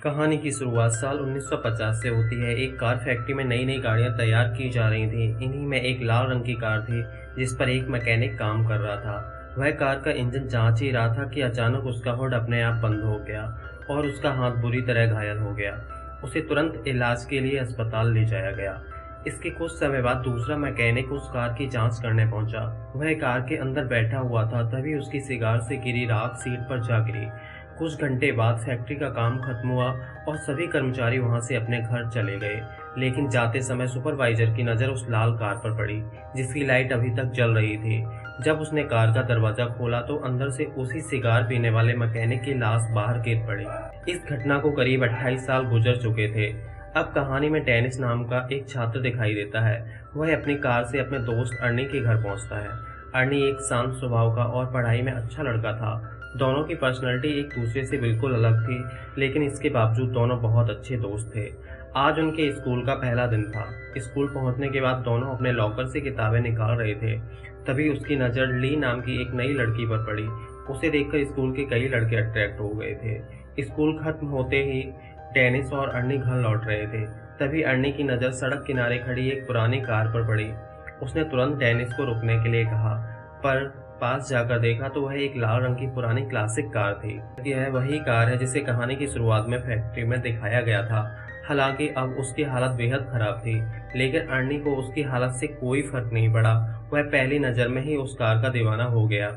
कहानी की शुरुआत साल 1950 से होती है। एक कार फैक्ट्री में नई नई गाड़ियां तैयार की जा रही थी। इन्हीं में एक लाल रंग की कार थी जिस पर एक मैकेनिक काम कर रहा था। वह कार का इंजन जांच ही रहा था कि अचानक उसका हुड अपने आप बंद हो गया और उसका हाथ बुरी तरह घायल हो गया। उसे तुरंत इलाज के लिए अस्पताल ले जाया गया। इसके कुछ समय बाद दूसरा मैकेनिक उस कार की जांच करने पहुंचा। वह कार के अंदर बैठा हुआ था, तभी उसकी सिगार से गिरी राख सीट पर जा गिरी। कुछ घंटे बाद फैक्ट्री का काम खत्म हुआ और सभी कर्मचारी वहां से अपने घर चले गए। लेकिन जाते समय सुपरवाइजर की नज़र उस लाल कार पर पड़ी जिसकी लाइट अभी तक जल रही थी। जब उसने कार का दरवाजा खोला तो अंदर से उसी सिगार पीने वाले मैकेनिक की लाश बाहर गिर पड़ी। इस घटना को करीब 28 साल गुजर चुके थे। अब कहानी में डेनिस नाम का एक छात्र दिखाई देता है। वह अपनी कार से अपने दोस्त अर्नी के घर पहुंचता है। अर्नी एक शांत स्वभाव का और पढ़ाई में अच्छा लड़का था। दोनों की पर्सनैलिटी एक दूसरे से बिल्कुल अलग थी, लेकिन इसके बावजूद दोनों बहुत अच्छे दोस्त थे। आज उनके स्कूल का पहला दिन था। स्कूल पहुंचने के बाद दोनों अपने लॉकर से किताबें निकाल रहे थे। तभी उसकी नज़र ली नाम की एक नई लड़की पर पड़ी। उसे देखकर स्कूल के कई लड़के अट्रैक्ट हो गए थे। स्कूल खत्म होते ही डेनिस और अर्नी घर लौट रहे थे। तभी अर्नी की नज़र सड़क किनारे खड़ी एक पुरानी कार पर पड़ी। उसने तुरंत डेनिस को रुकने के लिए कहा, पर पास जाकर देखा तो वह एक लाल रंग की पुरानी क्लासिक कार थी। यह वही कार है जिसे कहानी की शुरुआत में फैक्ट्री में दिखाया गया था। हालांकि अब उसकी हालत बेहद खराब थी, लेकिन अर्नी को उसकी हालत से कोई फर्क नहीं पड़ा। वह पहली नज़र में ही उस कार का दीवाना हो गया।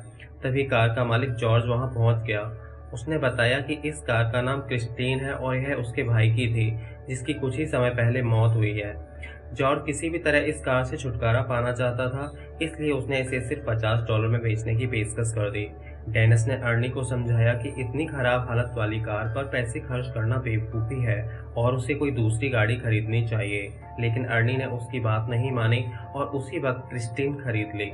तभी कार का मालिक जॉर्ज वहां पहुंच गया। उसने बताया कि इस कार का नाम क्रिस्टीन है और यह उसके भाई की थी जिसकी कुछ ही समय पहले मौत हुई है। जॉर्ज किसी भी तरह इस कार से छुटकारा पाना चाहता था, इसलिए उसने इसे सिर्फ $50 में बेचने की पेशकश कर दी। डेनिस ने अर्नी को समझाया कि इतनी खराब हालत वाली कार पर पैसे खर्च करना बेवकूफ़ी है और उसे कोई दूसरी गाड़ी खरीदनी चाहिए, लेकिन अर्नी ने उसकी बात नहीं मानी और उसी वक्त क्रिस्टीन खरीद ली।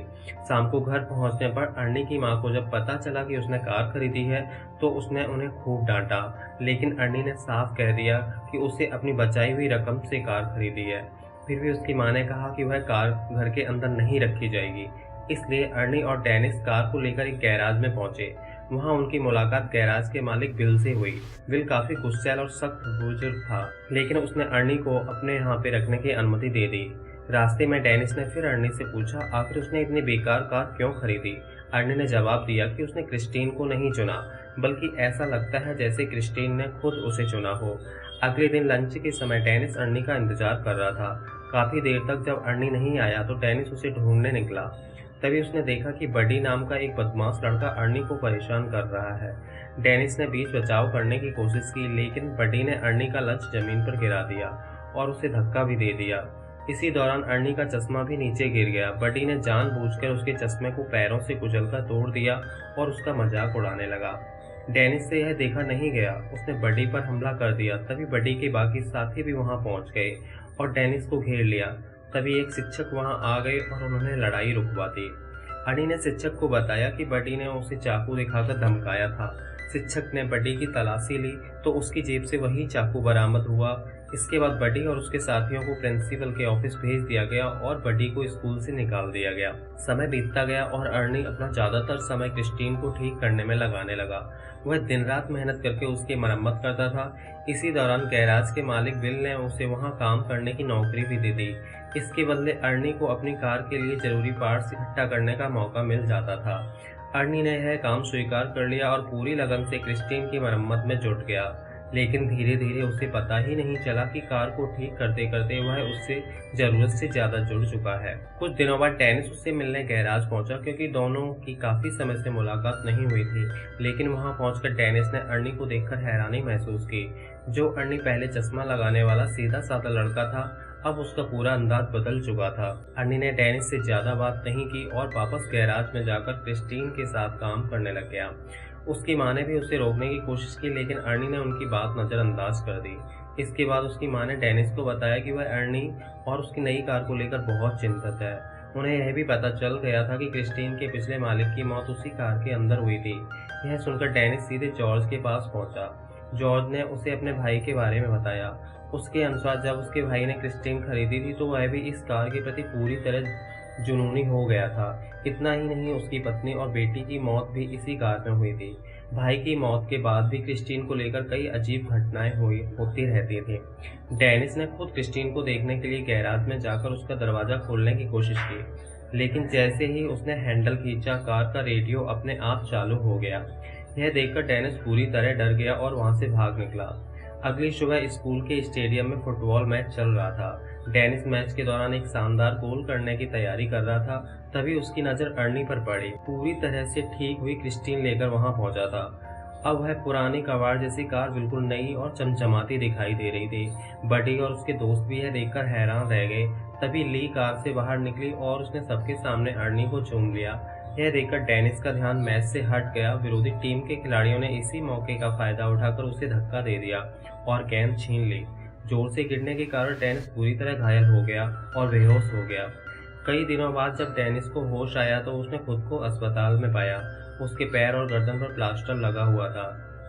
शाम को घर पहुंचने पर अर्नी की मां को जब पता चला कि उसने कार खरीदी है तो उसने उन्हें खूब डांटा, लेकिन अर्नी ने साफ कह दिया कि उसे अपनी बचाई हुई रकम से कार खरीदी है। फिर भी उसकी मां ने कहा कि वह कार घर के अंदर नहीं रखी जाएगी, इसलिए अर्नी और डेनिस कार को लेकर एक गैराज में पहुंचे। वहां उनकी मुलाकात गैराज के मालिक बिल से हुई। बिल काफी गुस्सैल और सख्त बुजुर्ग था, लेकिन उसने अर्नी को अपने यहाँ पे रखने की अनुमति दे दी। रास्ते में डेनिस ने फिर अर्नी से पूछा आखिर उसने इतनी बेकार कार क्यों खरीदी। अर्नी ने जवाब दिया कि उसने क्रिस्टीन को नहीं चुना, बल्कि ऐसा लगता है जैसे क्रिस्टीन ने खुद उसे चुना हो। अगले दिन लंच के समय डेनिस अर्नी का इंतजार कर रहा था। काफी देर तक जब अर्नी नहीं आया तो डेनिस उसे ढूंढने निकला। तभी उसने देखा कि बडी नाम का एक बदमाश लड़का अर्नी को परेशान कर रहा है। डेनिस ने बीच बचाव करने की कोशिश की, लेकिन बडी ने अर्नी का लंच जमीन पर गिरा दिया और उसे धक्का भी दे दिया। इसी दौरान अर्नी का चश्मा भी नीचे गिर गया। बडी ने जानबूझकर उसके चश्मे को पैरों से कुचलकर तोड़ दिया और उसका मजाक उड़ाने लगा। डेनिस से यह देखा नहीं गया, उसने बडी पर हमला कर दिया। तभी बडी के बाकी साथी भी वहां पहुंच गए और डेनिस को घेर लिया। तभी एक शिक्षक वहां आ गए और उन्होंने लड़ाई रुकवा दी। अर्नी ने शिक्षक को बताया कि बडी ने उसे चाकू दिखाकर धमकाया था। शिक्षक ने बडी की तलाशी ली तो उसकी जेब से वही चाकू बरामद हुआ। इसके बाद बडी और उसके साथियों को प्रिंसिपल के ऑफिस भेज दिया गया और बडी को स्कूल से निकाल दिया गया। समय बीतता गया और अर्नी अपना ज्यादातर समय क्रिस्टीन को ठीक करने में लगाने लगा। वह दिन रात मेहनत करके उसकी मरम्मत करता था। इसी दौरान गैराज के मालिक बिल ने उसे वहां काम करने की नौकरी भी दे दी। इसके बदले अर्नी को अपनी कार के लिए जरूरी पार्ट्स इकट्ठा करने का मौका मिल जाता था। अर्नी ने यह काम स्वीकार कर लिया और पूरी लगन से क्रिस्टीन की मरम्मत में जुट गया, लेकिन धीरे धीरे उसे पता ही नहीं चला कि कार को ठीक करते करते वह उससे जरूरत से ज्यादा जुड़ चुका है। कुछ दिनों बाद डेनिस उससे मिलने गैराज पहुंचा, क्योंकि दोनों की काफी समय से मुलाकात नहीं हुई थी। लेकिन वहां पहुंचकर डेनिस ने अर्नी को देखकर हैरानी महसूस की। जो अर्नी पहले चश्मा लगाने वाला सीधा साधा लड़का था, अब उसका पूरा अंदाज बदल चुका था। अर्नी ने डेनिस से ज्यादा बात नहीं की और वापस गैराज में जाकर क्रिस्टीन के साथ काम करने लग गया। उसकी मां ने भी उसे रोकने की कोशिश की, लेकिन अर्नी ने उनकी बात नजरअंदाज कर दी। इसके बाद उसकी मां ने डेनिस को बताया कि वह अर्नी और उसकी नई कार को लेकर बहुत चिंतित है। उन्हें यह भी पता चल गया था कि क्रिस्टीन के पिछले मालिक की मौत उसी कार के अंदर हुई थी। यह सुनकर डेनिस सीधे जॉर्ज के पास पहुंचा। जॉर्ज ने उसे अपने भाई के बारे में बताया। उसके अनुसार जब उसके भाई ने क्रिस्टीन खरीदी थी तो वह भी इस कार के प्रति पूरी तरह जुनूनी हो गया था। इतना ही नहीं, उसकी पत्नी और बेटी की मौत भी इसी कार में हुई थी। भाई की मौत के बाद भी क्रिस्टीन को लेकर कई अजीब घटनाएं हुई होती रहती थी। डेनिस ने खुद क्रिस्टीन को देखने के लिए गैराज में जाकर उसका दरवाजा खोलने की कोशिश की, लेकिन जैसे ही उसने हैंडल खींचा, कार का रेडियो अपने आप चालू हो गया। यह देखकर डेनिस पूरी तरह डर गया और वहां से भाग निकला। अगली सुबह स्कूल के स्टेडियम में फुटबॉल मैच चल रहा था। डेनिस मैच के दौरान एक शानदार गोल करने की तैयारी कर रहा था, तभी उसकी नजर अर्नी पर पड़ी। पूरी तरह से ठीक हुई क्रिस्टीन लेकर वहां पहुंचा था। अब वह पुरानी कबाड़ जैसी कार बिल्कुल नई और चमचमाती दिखाई दे रही थी। बडी और उसके दोस्त भी यह देखकर हैरान रह गए। तभी ली कार से बाहर निकली और उसने सबके सामने अर्नी को चूम लिया। यह देखकर डेनिस का ध्यान मैच से हट गया। विरोधी टीम के खिलाड़ियों ने इसी मौके का फायदा उठाकर उसे धक्का दे दिया और गेंद छीन ली। जोर से गिरने के कारण डेनिस पूरी तरह घायल हो गया और बेहोश हो गया। कई दिनों बाद जब डेनिस को होश आया तो उसने खुद को अस्पताल में पाया। उसके पैर और गर्दन पर प्लास्टर लगा हुआ था।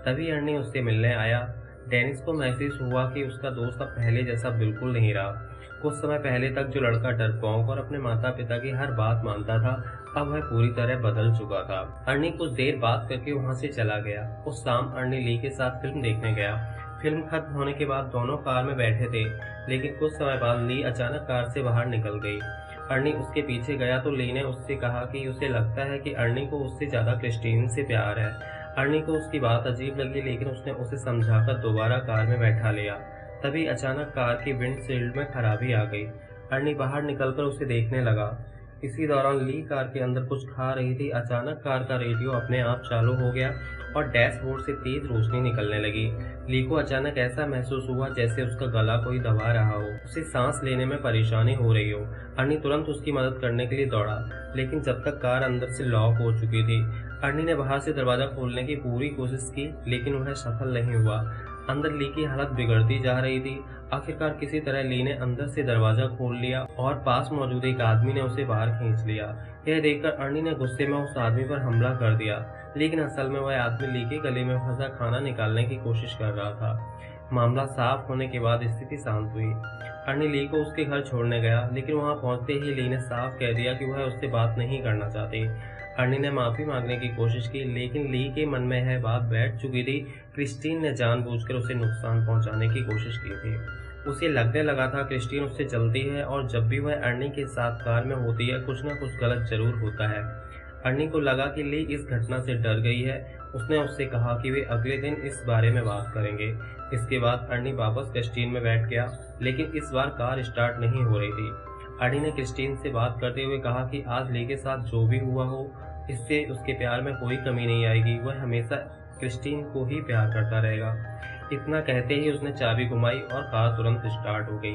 तभी अर्नी उससे मिलने आया। डेनिस को महसूस हुआ कि उसका दोस्त अब पहले जैसा बिल्कुल नहीं रहा। कुछ समय पहले तक जो लड़का डरपोक और अपने माता पिता की हर बात मानता था, अब वह पूरी तरह बदल चुका था। अर्नी कुछ देर बात करके वहां से चला गया। उस शाम अर्नी ली के साथ फिल्म देखने गया। फिल्म खत्म होने के बाद दोनों कार में बैठे थे, लेकिन कुछ समय बाद ली अचानक कार से बाहर निकल गई। अर्नी उसके पीछे गया तो ली ने उससे कहा कि उसे लगता है कि अर्नी को उससे ज्यादा क्रिस्टीन से प्यार है। अर्नी को उसकी बात अजीब लगी, लेकिन उसने उसे समझाकर दोबारा कार में बैठा लिया। तभी अचानक कार की विंडशील्ड में खराबी आ गई। अर्नी बाहर निकलकर उसे देखने लगा। इसी दौरान ली कार के अंदर कुछ खा रही थी। अचानक कार का रेडियो अपने आप चालू हो गया और डैशबोर्ड से तेज रोशनी निकलने लगी। ली को अचानक ऐसा महसूस हुआ जैसे उसका गला कोई दबा रहा हो, उसे सांस लेने में परेशानी हो रही हो। अर्नी तुरंत उसकी मदद करने के लिए दौड़ा, लेकिन जब तक कार अंदर से लॉक हो चुकी थी। अर्नी ने बाहर से दरवाजा खोलने की पूरी कोशिश की, लेकिन वह सफल नहीं हुआ। अंदर ली की हालत बिगड़ती जा रही थी। आखिरकार किसी तरह ली ने अंदर से दरवाजा खोल लिया और पास मौजूद एक आदमी ने उसे बाहर खींच लिया। यह देखकर अर्नी ने गुस्से में उस आदमी पर हमला कर दिया, लेकिन असल में वह आदमी ली के गले में फंसा खाना निकालने की कोशिश कर रहा था। मामला साफ होने के बाद स्थिति शांत हुई। अर्नी ली को उसके घर छोड़ने गया, लेकिन वहां पहुंचते ही ली ने साफ कह दिया कि वह उससे बात नहीं करना चाहती। अर्नी ने माफी मांगने की कोशिश की, लेकिन ली के मन में यह बात बैठ चुकी थी। क्रिस्टीन ने जानबूझकर उसे नुकसान पहुंचाने की कोशिश की थी। उसे लगने लगा था क्रिस्टीन उससे जलती है और जब भी वह अर्नी के साथ कार में होती है कुछ न कुछ गलत जरूर होता है। अर्नी को लगा कि ली इस घटना से डर गई है। उसने उससे कहा कि वे अगले दिन इस बारे में बात करेंगे। इसके बाद अर्नी वापस क्रिस्टीन में बैठ गया, लेकिन इस बार कार स्टार्ट नहीं हो रही थी। अर्नी ने क्रिस्टीन से बात करते हुए कहा कि आज ली के साथ जो भी हुआ हो, इससे उसके प्यार में कोई कमी नहीं आएगी। वह हमेशा क्रिस्टीन को ही प्यार करता रहेगा। इतना कहते ही उसने चाबी घुमाई और कार तुरंत स्टार्ट हो गई।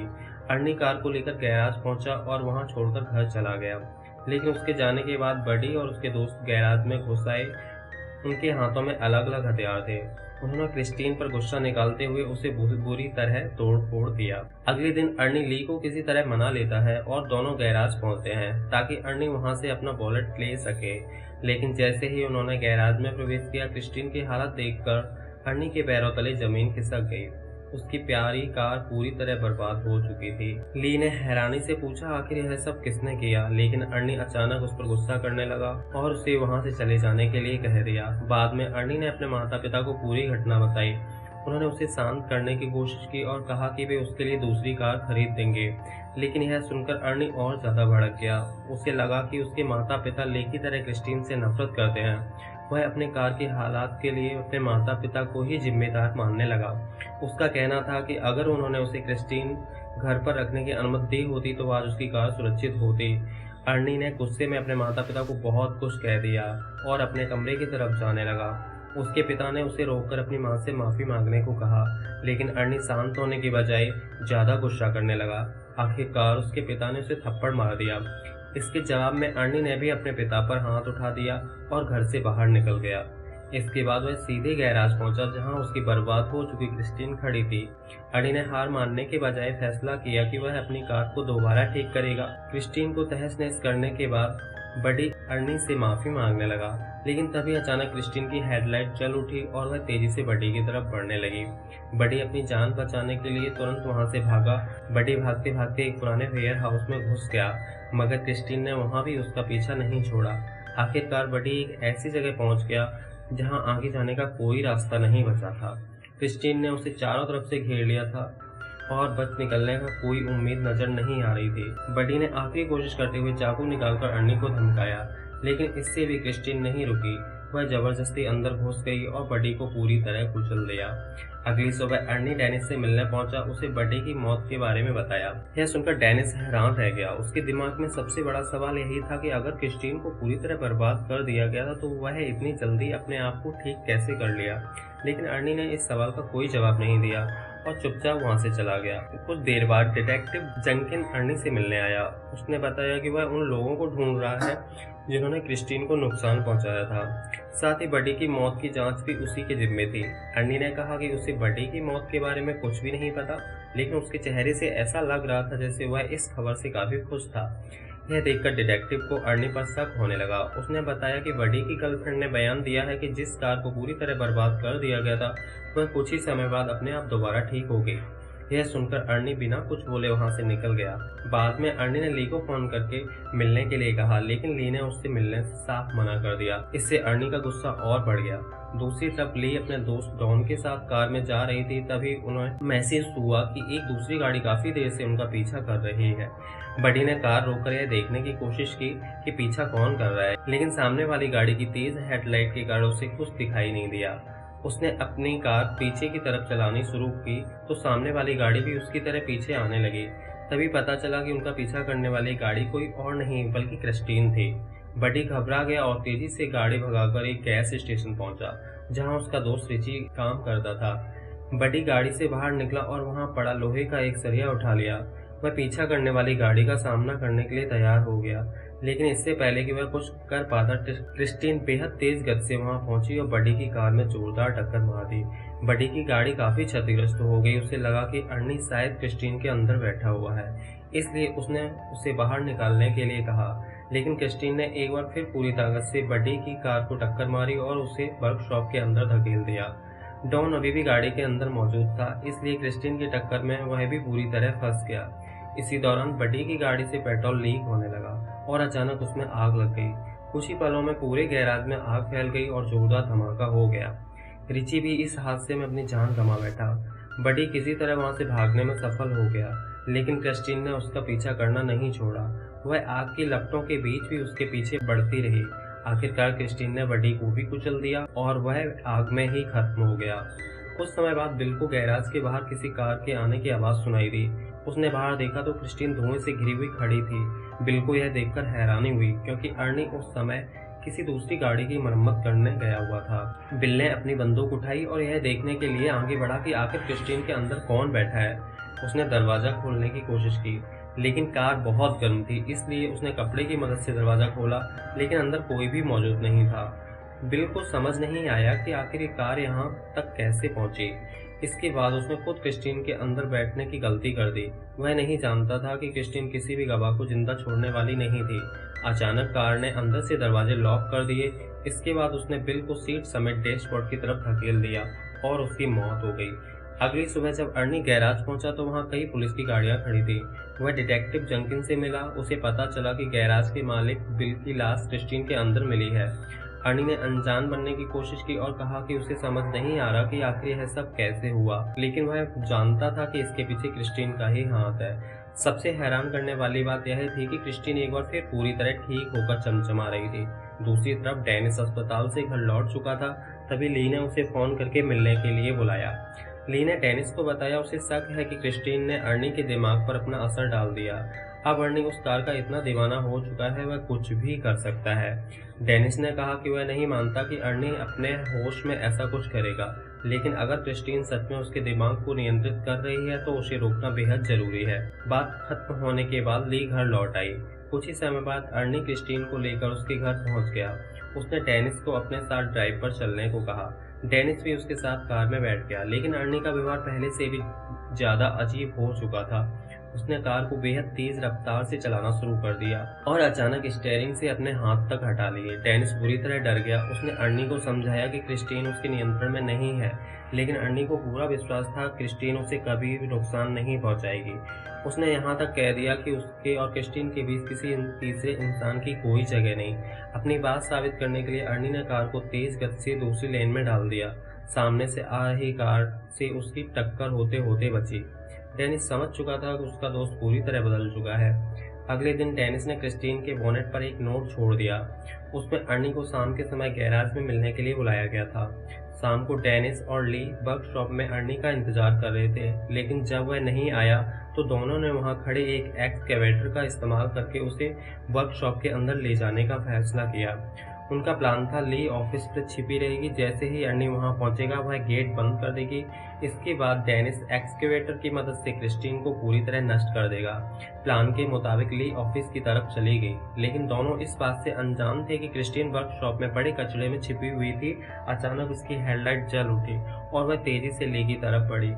अर्नी कार को लेकर गैराज पहुंचा और वहां छोड़कर घर चला गया, लेकिन उसके जाने के बाद बडी और उसके दोस्त गैराज में घुस आए। उनके हाथों में अलग अलग हथियार थे। उन्होंने क्रिस्टीन पर गुस्सा निकालते हुए उसे बुरी तरह तोड़ फोड़ दिया। अगले दिन अर्नी ली को किसी तरह मना लेता है और दोनों गैराज पहुंचते हैं ताकि अर्नी वहां से अपना वॉलेट ले सके, लेकिन जैसे ही उन्होंने गैराज में प्रवेश किया, क्रिस्टीन की हालत देखकर अर्नी के पैरों तले जमीन खिसक गई। उसकी प्यारी कार पूरी तरह बर्बाद हो चुकी थी। ली ने हैरानी से पूछा आखिर यह सब किसने किया, लेकिन अर्नी अचानक उस पर गुस्सा करने लगा और उसे वहां से चले जाने के लिए कह दिया। बाद में अर्नी ने अपने माता पिता को पूरी घटना बताई। उन्होंने उसे शांत करने की कोशिश की और कहा कि वे उसके लिए दूसरी कार खरीद देंगे, लेकिन यह सुनकर अर्नी और ज्यादा भड़क गया। उसे लगा कि उसके माता पिता ली की तरह क्रिस्टीन से नफरत करते हैं। वह अपने कार के हालात के लिए अपने माता पिता को ही जिम्मेदार मानने लगा। उसका कहना था कि अगर उन्होंने उसे क्रिस्टीन घर पर रखने की अनुमति दी होती तो आज उसकी कार सुरक्षित होती। अर्नी ने गुस्से में अपने माता पिता को बहुत कुछ कह दिया और अपने कमरे की तरफ जाने लगा। उसके पिता ने उसे रोककर अपनी मां से माफी मांगने को कहा, लेकिन अर्नी शांत होने की बजाय ज्यादा गुस्सा करने लगा। आखिरकार उसके पिता ने उसे थप्पड़ मार दिया। इसके जवाब में अर्नी ने भी अपने पिता पर हाथ उठा दिया और घर से बाहर निकल गया। इसके बाद वह सीधे गैराज पहुंचा जहां उसकी बर्बाद हो चुकी क्रिस्टीन खड़ी थी। अर्नी ने हार मानने के बजाय फैसला किया कि वह अपनी कार को दोबारा ठीक करेगा। क्रिस्टीन को तहस नहस करने के बाद बडी अर्नी से माफी मांगने लगा, लेकिन तभी अचानक क्रिस्टीन की हेडलाइट जल उठी और वह तेजी से बडी की तरफ बढ़ने लगी। बडी अपनी जान बचाने के लिए तुरंत वहां से भागा। बडी भागते भागते एक पुराने वेयर हाउस में घुस गया, मगर क्रिस्टीन ने वहां भी उसका पीछा नहीं छोड़ा। आखिरकार बडी एक ऐसी जगह पहुंच गया जहां आगे जाने का कोई रास्ता नहीं बचा था। क्रिस्टीन ने उसे चारों तरफ से घेर लिया था और बच निकलने का कोई उम्मीद नजर नहीं आ रही थी। बडी ने आखिरी कोशिश करते हुए चाकू निकालकर अर्नी को धमकाया, लेकिन इससे भी क्रिस्टीन नहीं रुकी। वह जबरदस्ती अंदर घुस गई और बडी को पूरी तरह कुचल दिया। अगली सुबह अर्नी डेनिस से मिलने पहुंचा, उसे बडी की मौत के बारे में बताया। यह सुनकर डेनिस हैरान रह गया। उसके दिमाग में सबसे बड़ा सवाल यही था कि अगर क्रिस्टीन को पूरी तरह बर्बाद कर दिया गया था तो वह इतनी जल्दी अपने आप को ठीक कैसे कर लिया। लेकिन अर्नी ने इस सवाल का कोई जवाब नहीं दिया और चुपचाप वहां से चला गया। कुछ देर बाद डिटेक्टिव जंकिन अर्नी से मिलने आया। उसने बताया कि वह उन लोगों को ढूंढ रहा है जिन्होंने क्रिस्टीन को नुकसान पहुंचाया था। साथ ही बडी की मौत की जांच भी उसी के जिम्मे थी। अर्नी ने कहा कि उसे बडी की मौत के बारे में कुछ भी नहीं पता, लेकिन उसके चेहरे से ऐसा लग रहा था जैसे वह इस खबर से काफी खुश था। यह देखकर डिटेक्टिव को अर्नी पर शक होने लगा। उसने बताया कि बडी की गर्लफ्रेंड ने बयान दिया है कि जिस कार को पूरी तरह बर्बाद कर दिया गया था वह कुछ ही समय बाद अपने आप दोबारा ठीक हो गई। यह सुनकर अर्नी बिना कुछ बोले वहां से निकल गया। बाद में अर्नी ने ली को फोन करके मिलने के लिए कहा, लेकिन ली ने उससे मिलने से साफ मना कर दिया। इससे अर्नी का गुस्सा और बढ़ गया। दूसरी तरफ ली अपने दोस्त डॉन के साथ कार में जा रही थी। तभी उन्हें महसूस हुआ कि एक दूसरी गाड़ी काफी देर से उनका पीछा कर रही है। बडी ने कार रोककर यह देखने की कोशिश की कि पीछा कौन कर रहा है, लेकिन सामने वाली गाड़ी की तेज हेडलाइट के कारण उसे कुछ दिखाई नहीं दिया। उसने अपनी कार पीछे की तरफ चलानी शुरू की तो सामने वाली गाड़ी भी उसकी तरह पीछे आने लगी। तभी पता चला कि उनका पीछा करने वाली गाड़ी कोई और नहीं बल्कि क्रिस्टीन थी। बडी घबरा गया और तेजी से गाड़ी भगाकर एक गैस स्टेशन पहुंचा, जहां उसका दोस्त रिची काम करता था। बडी गाड़ी से बाहर निकला और वहां पड़ा लोहे का एक सरिया उठा लिया। वह पीछा करने वाली गाड़ी का सामना करने के लिए तैयार हो गया, लेकिन इससे पहले कि वह कुछ कर पाता क्रिस्टीन बेहद तेज गति से वहां पहुंची और बडी की कार में जोरदार टक्कर मार दी। बडी की गाड़ी काफी क्षतिग्रस्त हो गई। उसे लगा कि अर्नी शायद क्रिस्टीन के अंदर बैठा हुआ है, इसलिए उसने उसे बाहर निकालने के लिए कहा, लेकिन क्रिस्टीन ने एक बार फिर पूरी ताकत से बडी की कार को टक्कर मारी और उसे वर्कशॉप के अंदर धकेल दिया। डॉन अभी भी गाड़ी के अंदर मौजूद था, इसलिए क्रिस्टीन की टक्कर में वह भी पूरी तरह फंस गया। इसी दौरान बडी की गाड़ी से पेट्रोल लीक होने लगा और अचानक उसमें आग लग गई। कुछ ही पलों में पूरे गैराज में आग फैल गई और जोरदार धमाका हो गया। रिची भी इस हादसे में अपनी जान गंवा बैठा। बडी किसी तरह वहां से भागने में सफल हो गया, लेकिन क्रिस्टीन ने उसका पीछा करना नहीं छोड़ा। वह आग की लपटों के बीच भी उसके पीछे बढ़ती रही। आखिरकार क्रिस्टीन ने बडी को भी कुचल दिया और वह आग में ही खत्म हो गया। कुछ समय बाद बिल को गैराज के बाहर किसी कार के आने की आवाज सुनाई दी। उसने बाहर देखा तो क्रिस्टीन धुएं से घिरी हुई खड़ी थी। बिल को यह देखकर हैरानी हुई, क्योंकि अर्नी उस समय किसी दूसरी गाड़ी की मरम्मत करने गया हुआ था। बिल ने अपनी बंदूक उठाई और यह देखने के लिए आगे बढ़ा कि आखिर क्रिस्टीन के अंदर कौन बैठा है। उसने दरवाजा खोलने की कोशिश की, लेकिन कार बहुत गर्म थी, इसलिए उसने कपड़े की मदद से दरवाजा खोला, लेकिन अंदर कोई भी मौजूद नहीं था। बिल को समझ नहीं आया कि आखिर ये कार यहाँ तक कैसे पहुंची। इसके बाद उसने खुद क्रिस्टीन के अंदर बैठने की गलती कर दी। वह नहीं जानता था कि क्रिस्टीन किसी भी गवाह को जिंदा छोड़ने वाली नहीं थी। अचानक कार ने अंदर से दरवाजे लॉक कर दिए। इसके बाद उसने बिल को सीट समेत डैशबोर्ड की तरफ धकेल दिया और उसकी मौत हो गई। अगली सुबह जब अर्नी गैराज पहुंचा तो वहां कई पुलिस की गाड़ियां खड़ी थी। वह डिटेक्टिव जंकिन से मिला। उसे पता चला कि गैराज के मालिक बिल की लाश क्रिस्टीन के अंदर मिली है। अर्नी ने अनजान बनने की कोशिश की और कहा कि उसे समझ नहीं आ रहा कि आखिर यह सब कैसे हुआ, लेकिन वह जानता था कि इसके पीछे क्रिस्टीन का ही हाथ है। सबसे हैरान करने वाली बात यह थी कि क्रिस्टीन एक बार फिर पूरी तरह ठीक होकर चमचमा रही थी। दूसरी तरफ डेनिस अस्पताल से घर लौट चुका था। तभी ली ने उसे फोन करके मिलने के लिए बुलाया। ली ने डेनिस को बताया उसे शक है कि क्रिस्टीन ने अर्नी के दिमाग पर अपना असर डाल दिया। अब अर्नी उस कार का इतना दीवाना हो चुका है वह कुछ भी कर सकता है। डेनिस ने कहा कि वह नहीं मानता कि अर्नी अपने होश में ऐसा कुछ करेगा, लेकिन अगर क्रिस्टीन सच में उसके दिमाग को नियंत्रित कर रही है तो उसे रोकना बेहद जरूरी है। बात खत्म होने के बाद ली घर लौट आई। कुछ ही समय बाद अर्नी क्रिस्टीन को लेकर उसके घर पहुंच गया। उसने डेनिस को अपने साथ ड्राइव पर चलने को कहा। डेनिस भी उसके साथ कार में बैठ गया, लेकिन अर्नी का व्यवहार पहले से भी ज्यादा अजीब हो चुका था। उसने कार को बेहद तेज रफ्तार से चलाना शुरू कर दिया और अचानक स्टीयरिंग से अपने हाथ तक हटा लिए। डेनिस बुरी तरह डर गया। उसने अर्नी को समझाया कि क्रिस्टीन उसके नियंत्रण में नहीं है, लेकिन अर्नी को पूरा विश्वास था क्रिस्टीन उसे कभी भी नुकसान नहीं पहुंचाएगी। उसने यहाँ तक कह दिया कि उसके और क्रिस्टीन के बीच किसी तीसरे इंसान की कोई जगह नहीं। अपनी बात साबित करने के लिए अर्नी ने कार को तेज गति से दूसरी लेन में डाल दिया। सामने से आ रही कार से उसकी टक्कर होते होते बची। डेनिस समझ चुका था कि उसका दोस्त पूरी तरह बदल चुका है। अगले दिन डेनिस ने क्रिस्टीन के बोनेट पर एक नोट छोड़ दिया। उसमें अर्नी को शाम के समय गैराज में मिलने के लिए बुलाया गया था। शाम को डेनिस और ली वर्कशॉप में अर्नी का इंतजार कर रहे थे, लेकिन जब वह नहीं आया तो दोनों ने वहां खड़े एक एक्सकेवेटर का इस्तेमाल करके उसे वर्कशॉप के अंदर ले जाने का फैसला किया। उनका प्लान था ली ऑफिस पर छिपी रहेगी, जैसे ही अर्नी वहां पहुंचेगा वह गेट बंद कर देगी। इसके बाद डेनिस एक्सकेवेटर की मदद से क्रिस्टीन को पूरी तरह नष्ट कर देगा। प्लान के मुताबिक ली ऑफिस की तरफ चली गई, लेकिन दोनों इस बात से अनजान थे कि क्रिस्टीन वर्कशॉप में पड़े कचरे में छिपी हुई थी। अचानक उसकी हेडलाइट जल उठी और वह तेजी से ली की तरफ बढ़ी।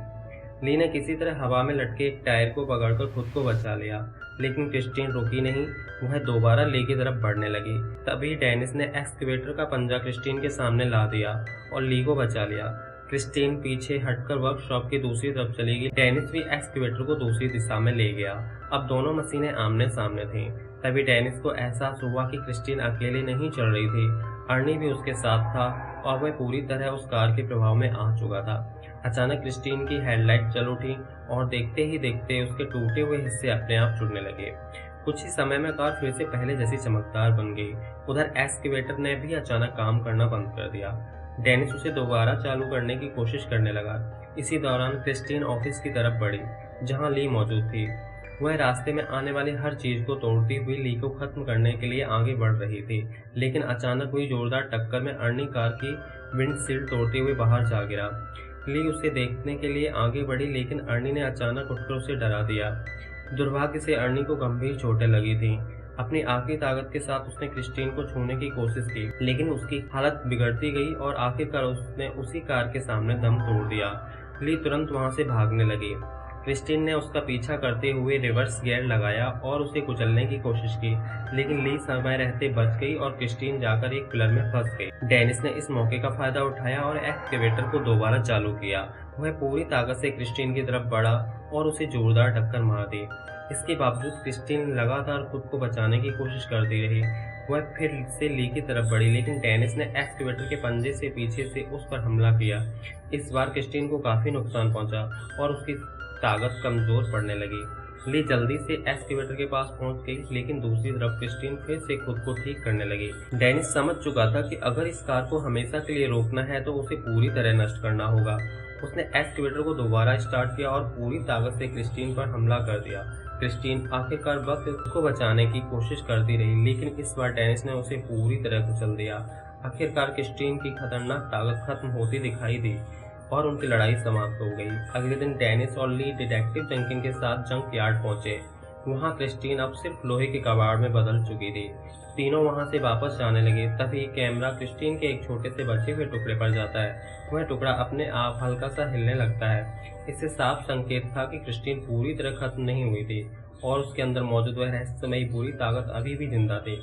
ली ने किसी तरह हवा में लटके एक टायर को पकड़कर खुद को बचा लिया, लेकिन क्रिस्टीन रुकी नहीं। वह दोबारा ली की तरफ बढ़ने लगी। तभी डेनिस ने एक्सकेवेटर का पंजा क्रिस्टीन के सामने ला दिया और ली को बचा लिया। क्रिस्टीन पीछे हटकर वर्कशॉप की दूसरी तरफ चली गई। डेनिस भी एक्सकेवेटर को दूसरी दिशा में ले गया। अब दोनों मशीनें आमने सामने थीं। तभी डेनिस को एहसास हुआ कि क्रिस्टीन अकेले नहीं चल रही थी। अर्नी भी उसके साथ था और वह पूरी तरह उस कार के प्रभाव में आ चुका था। अचानक क्रिस्टीन की हेडलाइट जल उठी और देखते ही देखते उसके टूटे हुए हिस्से अपने आप जुड़ने लगे। कुछ ही समय में कार फिर से पहले जैसी चमकदार बन गई। उधर एक्सकेवेटर ने भी अचानक काम करना बंद कर दिया। डेनिस उसे दोबारा चालू करने की कोशिश करने लगा। इसी दौरान क्रिस्टीन ऑफिस की तरफ बढ़ी, जहां ली मौजूद थी। वह रास्ते में आने वाली हर चीज को तोड़ती हुई ली को खत्म करने के लिए आगे बढ़ रही थी, लेकिन अचानक हुई जोरदार टक्कर में अर्नी कार की विंडशील्ड तोड़ते हुए बाहर जा गिरा। ली उसे देखने के लिए आगे बढ़ी, लेकिन अर्नी ने अचानक उठकर उसे डरा दिया। दुर्भाग्य से अर्नी को गंभीर चोटें लगी थीं। अपनी आखिरी ताकत के साथ उसने क्रिस्टीन को छूने की कोशिश की, लेकिन उसकी हालत बिगड़ती गई और आखिरकार उसने उसी कार के सामने दम तोड़ दिया। ली तुरंत वहां से भागने लगी। क्रिस्टीन ने उसका पीछा करते हुए रिवर्स गियर लगाया और उसे कुचलने की कोशिश की, लेकिन ली समय रहते बच गई और क्रिस्टीन जाकर एक पिलर में फंस गई। डेनिस ने इस मौके का फायदा उठाया और एक्सकेवेटर को दोबारा चालू किया। वह पूरी ताकत से क्रिस्टीन की तरफ बढ़ा और उसे जोरदार टक्कर मार दी। इसके बावजूद क्रिस्टीन लगातार खुद को बचाने की कोशिश करती रही। वह फिर से ली की तरफ बढ़ी, लेकिन डेनिस ने एक्सकेवेटर के पंजे से पीछे से उस पर हमला किया। इस बार क्रिस्टीन को काफी नुकसान पहुंचा और उसकी ताकत कमजोर पड़ने लगी। ली जल्दी से एक्सकेवेटर के पास पहुंच गई, लेकिन दूसरी तरफ क्रिस्टीन फिर से खुद को ठीक करने लगी। डेनिस समझ चुका था कि अगर इस कार को हमेशा के लिए रोकना है तो उसे पूरी तरह नष्ट करना होगा। उसने एक्सकेवेटर को दोबारा स्टार्ट किया और पूरी ताकत से क्रिस्टीन पर हमला कर दिया। क्रिस्टीन आखिरकार वक्त को बचाने की कोशिश करती रही, लेकिन इस बार डेनिस ने उसे पूरी तरह कुचल दिया। आखिरकार क्रिस्टीन की खतरनाक ताकत खत्म होती दिखाई दी और उनकी लड़ाई समाप्त हो गई। अगले दिन डेनिस और ली डिटेक्टिव डंकन के साथ जंक यार्ड पहुंचे। वहां क्रिस्टीन अब सिर्फ लोहे के कबाड़ में बदल चुकी थी। तीनों वहां से वापस जाने लगे। तभी कैमरा क्रिस्टीन के एक छोटे से बचे हुए टुकड़े पर जाता है। वह टुकड़ा अपने आप हल्का सा हिलने लगता है। इससे साफ संकेत था कि क्रिस्टीन पूरी तरह खत्म नहीं हुई थी और उसके अंदर मौजूद वह रहस्यमयी बुरी ताकत अभी भी जिंदा थी।